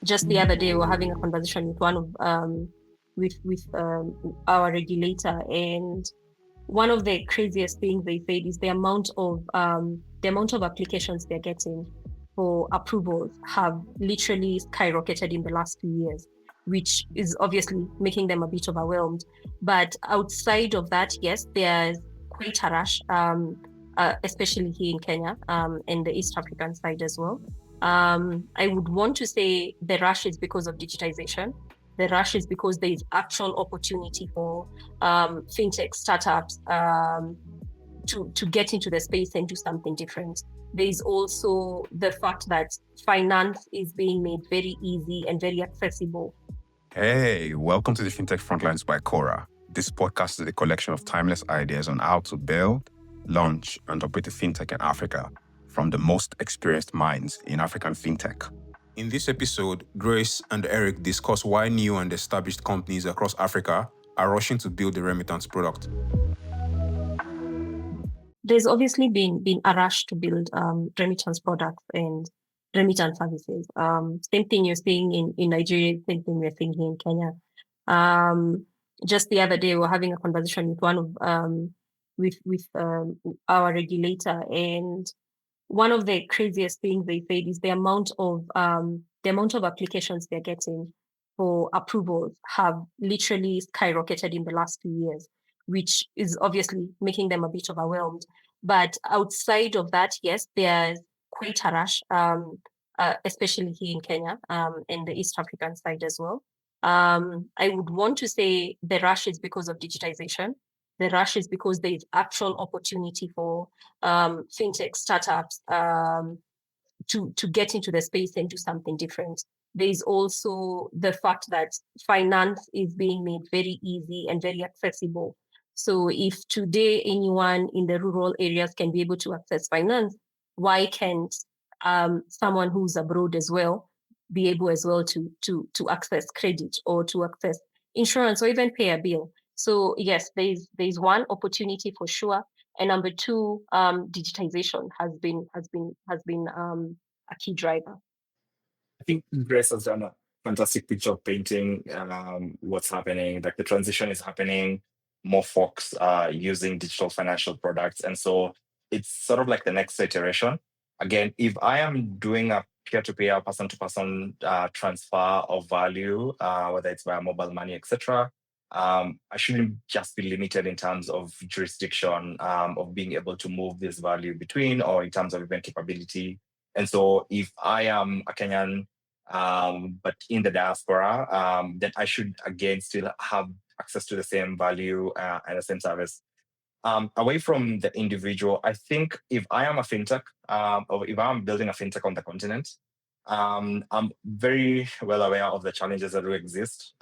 Just the other day, we were having a conversation with one of our regulator, and one of the craziest things they said is the amount of applications they're getting for approvals have literally skyrocketed in the last 2 years, which is obviously making them a bit overwhelmed. But outside of that, yes, there's quite a rush, especially here in Kenya, and the East African side as well. I would want to say the rush is because of digitization. The rush is because there is actual opportunity for fintech startups to get into the space and do something different. There is also the fact that finance is being made very easy and very accessible. Hey, welcome to the FinTech Frontlines by Cora. This podcast is a collection of timeless ideas on how to build, launch, and operate a fintech in Africa from the most experienced minds in African fintech. In this episode, Grace and Eric discuss why new and established companies across Africa are rushing to build the remittance product. There's obviously been a rush to build remittance products and remittance services. Same thing you're seeing in Nigeria, same thing we're seeing here in Kenya. Just the other day, we were having a conversation with one of our regulator, and one of the craziest things they said is the amount of applications they're getting for approvals have literally skyrocketed in the last 2 years, which is obviously making them a bit overwhelmed. But outside of that, yes, there's quite a rush, especially here in Kenya, and the East African side as well. I would want to say the rush is because of digitization. The rush is because there is actual opportunity for fintech startups to get into the space and do something different. There is also the fact that finance is being made very easy and very accessible. So if today anyone in the rural areas can be able to access finance, why can't someone who's abroad as well be able as well to access credit or to access insurance or even pay a bill? So yes, there's one opportunity for sure, and number two, digitization has been a key driver. I think Grace has done a fantastic picture of painting what's happening. Like the transition is happening, more folks are using digital financial products. And so it's sort of like the next iteration. Again, if I am doing a peer-to-peer, person-to-person transfer of value, whether it's via mobile money, etc., I shouldn't just be limited in terms of jurisdiction, of being able to move this value between, or in terms of even capability. And so if I am a Kenyan, but in the diaspora, then I should, again, still have access to the same value and the same service. Away from the individual, I think if I am a fintech, or if I'm building a fintech on the continent, I'm very well aware of the challenges that do exist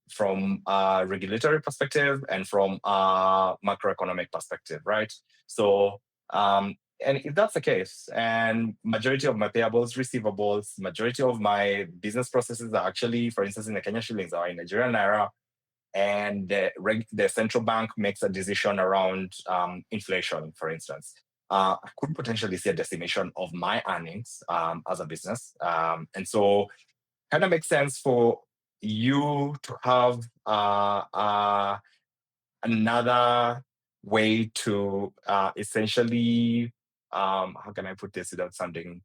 from a regulatory perspective and from a macroeconomic perspective, right? So, and if that's the case, and majority of my payables, receivables, majority of my business processes are actually, for instance, in the Kenya shillings or in Nigerian naira, and the central bank makes a decision around inflation, for instance, I could potentially see a decimation of my earnings as a business. And so kind of makes sense for you to have another way to essentially, how can I put this without sounding,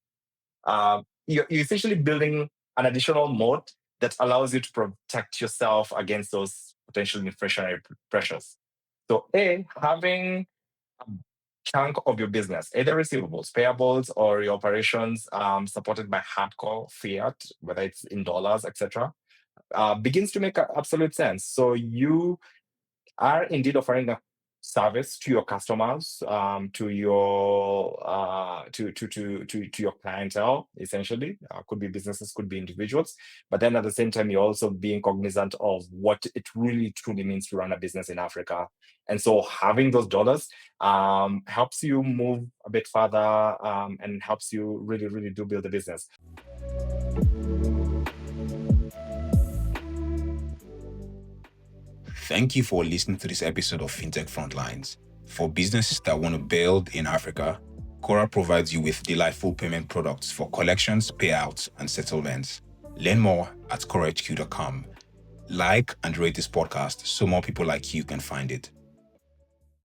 you're essentially building an additional moat that allows you to protect yourself against those potential inflationary pressures. So having a chunk of your business, either receivables, payables, or your operations supported by hardcore fiat, whether it's in dollars, etc., begins to make absolute sense. So you are indeed offering a service to your customers, to your clientele, essentially. Could be businesses, could be individuals, but then at the same time, you're also being cognizant of what it really truly means to run a business in Africa. And so having those dollars helps you move a bit further and helps you really, really do build a business. Thank you for listening to this episode of FinTech Frontlines. For businesses that want to build in Africa, Cora provides you with delightful payment products for collections, payouts, and settlements. Learn more at corahq.com. Like and rate this podcast so more people like you can find it.